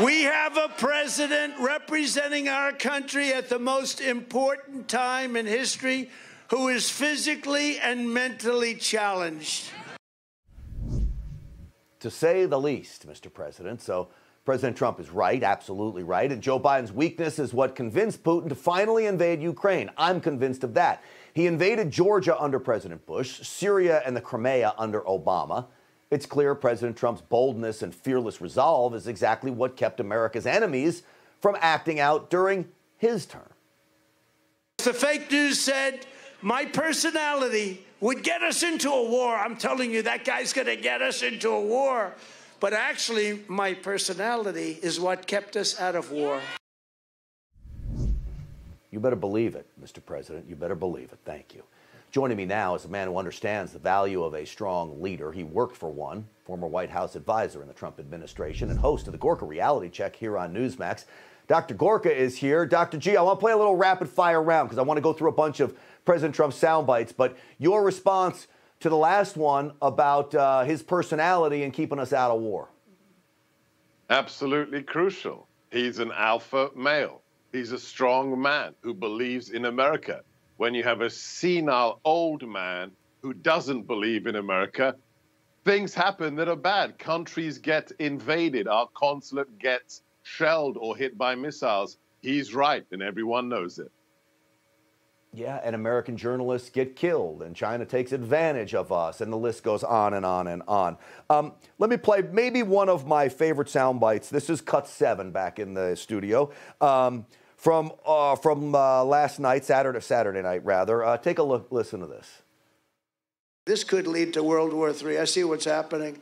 We have a president representing our country at the most important time in history who is physically and mentally challenged. To say the least, Mr. President. So President Trump is right, absolutely right. And Joe Biden's weakness is what convinced Putin to finally invade Ukraine. I'm convinced of that. He invaded Georgia under President Bush, Syria and the Crimea under Obama. It's clear President Trump's boldness and fearless resolve is exactly what kept America's enemies from acting out during his term. The fake news said my personality would get us into a war. I'm telling you, that guy's going to get us into a war. But actually, my personality is what kept us out of war. You better believe it, Mr. President. You better believe it. Thank you. Joining me now is a man who understands the value of a strong leader. He worked for one, former White House advisor in the Trump administration and host of the Gorka Reality Check here on Newsmax. Dr. Gorka is here. Dr. G, I want to play a little rapid fire round because I want to go through a bunch of President Trump's sound bites, but your response to the last one about his personality and keeping us out of war. Absolutely crucial. He's an alpha male. He's a strong man who believes in America. When you have a senile old man who doesn't believe in America, things happen that are bad. Countries get invaded. Our consulate gets shelled or hit by missiles. He's right, and everyone knows it. Yeah, and American journalists get killed, and China takes advantage of us, and the list goes on and on and on. Let me play maybe one of my favorite sound bites. This is cut 7 back in the studio. From last night, Saturday night, rather. Take a look, listen to this. This could lead to World War III. I see what's happening.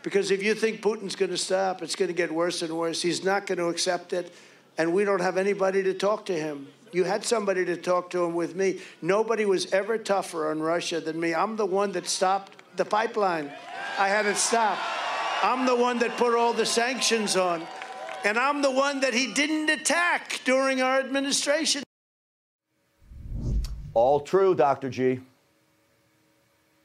Because if you think Putin's going to stop, it's going to get worse and worse. He's not going to accept it, and we don't have anybody to talk to him. You had somebody to talk to him with me. Nobody was ever tougher on Russia than me. I'm the one that stopped the pipeline. I had it stopped. I'm the one that put all the sanctions on. And I'm the one that he didn't attack during our administration. All true, Dr. G.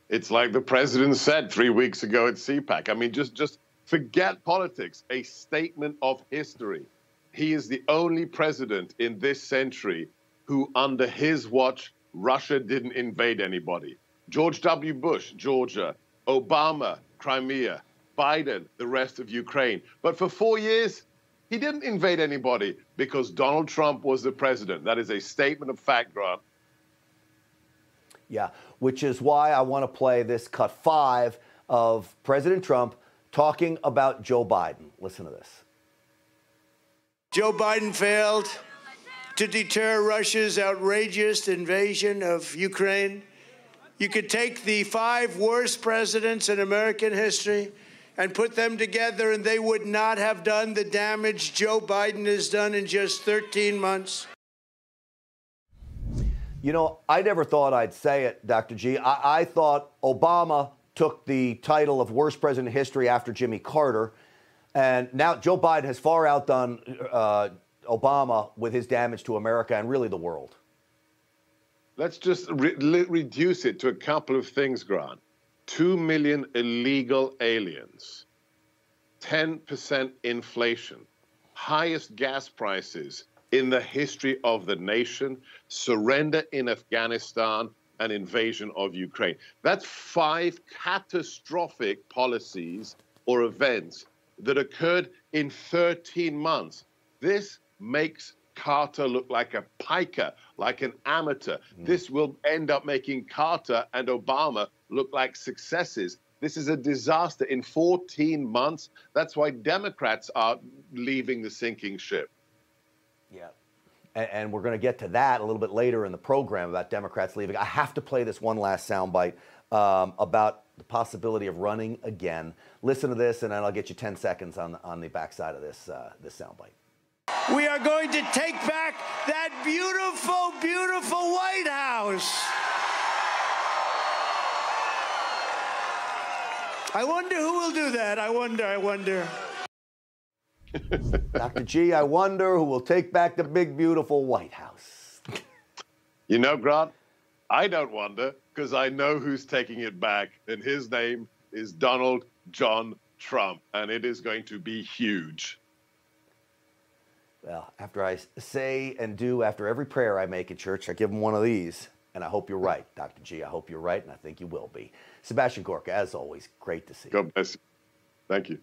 It's like the president said 3 weeks ago at CPAC. I mean, just forget politics. A statement of history. He is the only president in this century who, under his watch, Russia didn't invade anybody. George W. Bush, Georgia. Obama, Crimea. Biden, the rest of Ukraine. But for 4 years, he didn't invade anybody because Donald Trump was the president. That is a statement of fact, Grant. Yeah, which is why I want to play this cut 5 of President Trump talking about Joe Biden. Listen to this. Joe Biden failed to deter Russia's outrageous invasion of Ukraine. You could take the 5 worst presidents in American history and put them together, and they would not have done the damage Joe Biden has done in just 13 months. You know, I never thought I'd say it, Dr. G. I thought Obama took the title of worst president in history after Jimmy Carter, and now Joe Biden has far outdone Obama with his damage to America and really the world. Let's just reduce it to a couple of things, Grant. 2 million illegal aliens, 10% inflation, highest gas prices in the history of the nation, surrender in Afghanistan, and invasion of Ukraine. That's 5 catastrophic policies or events that occurred in 13 months. This makes Carter look like a piker, like an amateur. This will end up making Carter and Obama look like successes. This is a disaster in 14 months. That's why Democrats are leaving the sinking ship. Yeah. And we're going to get to that a little bit later in the program about Democrats leaving. I have to play this one last soundbite about the possibility of running again. Listen to this, and then I'll get you 10 seconds on the backside of this soundbite. We are going to take back that beautiful, beautiful White House. I wonder who will do that. I wonder. Dr. G, I wonder who will take back the big, beautiful White House. You know, Grant, I don't wonder, because I know who's taking it back, and his name is Donald John Trump, and it is going to be huge. Well, after I say and do after every prayer I make in church, I give them one of these. And I hope you're right, Dr. G. I hope you're right, and I think you will be. Sebastian Gorka, as always, great to see you. God bless you. Thank you.